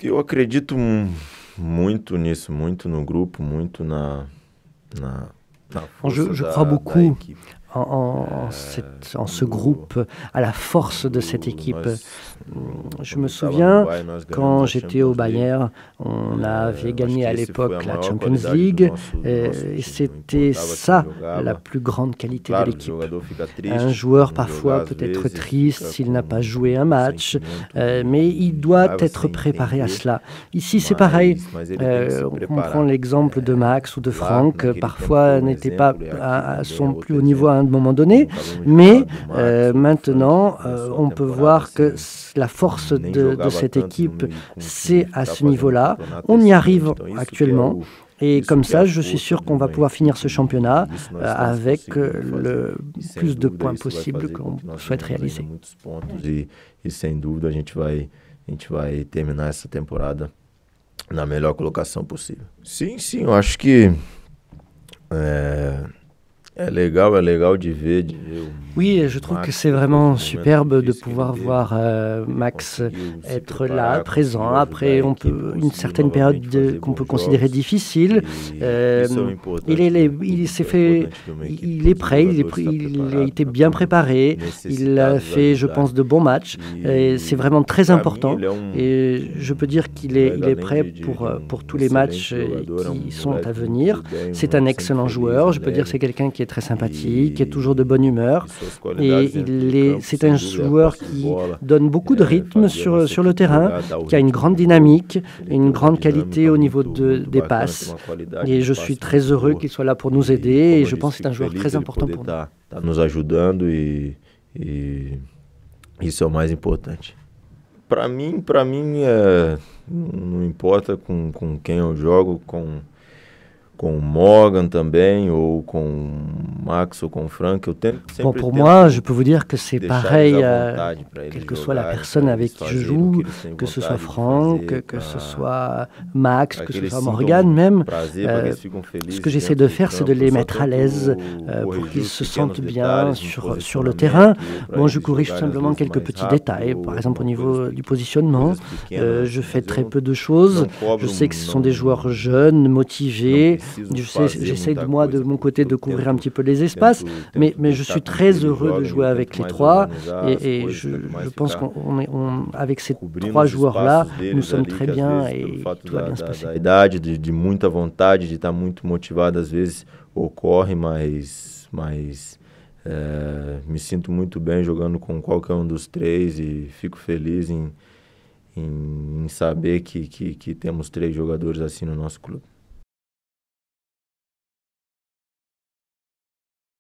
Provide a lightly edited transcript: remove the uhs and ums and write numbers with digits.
Eu acredito muito nisso, muito no grupo, muito na força Je crois da beaucoup equipe. en ce groupe, à la force de cette équipe. Je me Quando eu estava no souviens, Bayern, nós ganhamos quand a j'étais au Champions League. Bayern, on avait Eu acho gagné que à esse foi l'époque a la maior Champions qualidade do League, nosso et time. c'était Não importava ça quem la jogava. plus grande qualité de Claro que o l'équipe. jogador fica triste Un joueur por não parfois jogar às peut être vezes, triste fica s'il com n'a pas joué un match, sentimento mais il de doit raiva être sem préparé à entender, cela. Ici, c'est pareil. mas ele tem que se On preparar. prend l'exemple de Max ou de Lá, Franck, naquele tempo, parfois foi um n'étaient pas exemplo, e aqui também é sont outro plus au niveau à un exemplo. moment donné, Como acabamos de mais falar do Max ou do maintenant, Frank, nessa on peut temporada, voir que assim, la force nem de jogava cette tanto no équipe, meio com o time c'est que à tá ce fazendo um niveau-là. campeonato On y excelente. arrive Então, isso que é actuellement. Et isso comme que é a ça, je suis força sûr de qu'on va uma pouvoir finir ce equipe, championnat e isso nós estamos avec conseguindo fazer. le E sem plus de dúvida points isso vai possible fazer com qu'on que nós souhaite tenhamos ainda réaliser. muitos pontos e sem dúvida a gente vai terminar essa temporada na melhor colocação possível. Sim, eu acho que é legal de ver Oui, je trouve que c'est vraiment superbe de pouvoir voir Max être là, présent. Après, on peut une certaine période qu'on peut considérer difficile. Il s'est fait, il est prêt, il a été bien préparé. Il a fait, je pense, de bons matchs. Et c'est vraiment très important. Et je peux dire qu'il est prêt pour tous les matchs qui sont à venir. C'est un excellent joueur. Je peux dire que c'est quelqu'un qui est très sympathique, qui est toujours de bonne humeur. Et c'est un joueur qui donne beaucoup de rythme sur le terrain, qui a une grande dynamique, une grande qualité au niveau des passes. Et je suis très heureux qu'il soit là pour nous aider. Et je pense que c'est un joueur très important pour nous. Tá nos ajudando e isso é o mais importante. Para mim não importa com quem eu jogo, com o Morgan também, ou com o Max ou com o Frank. Bon, pour moi, je peux vous dire que c'est pareil, quelle que soit la personne avec qui je joue, que ce soit Franck, que ce soit Max, que ce soit Morgan même. Ce que j'essaie de faire, c'est de les mettre à l'aise pour qu'ils se sentent bien sur le terrain. Bon, je corrige tout simplement quelques petits détails, par exemple au niveau du positionnement. Je fais très peu de choses. Je sais que ce sont des joueurs jeunes, motivés. J'essaie de mon côté de couvrir un petit peu les espaces, mais je suis très heureux de jouer avec les trois et je pense qu'avec ces trois joueurs-là, nous sommes très bien et tout va bien se passer. A idade, de muita vontade, de estar muito motivado, às vezes ocorre, mas me sinto muito bem jogando com qualquer um dos três e fico feliz em saber que temos três jogadores assim no nosso clube.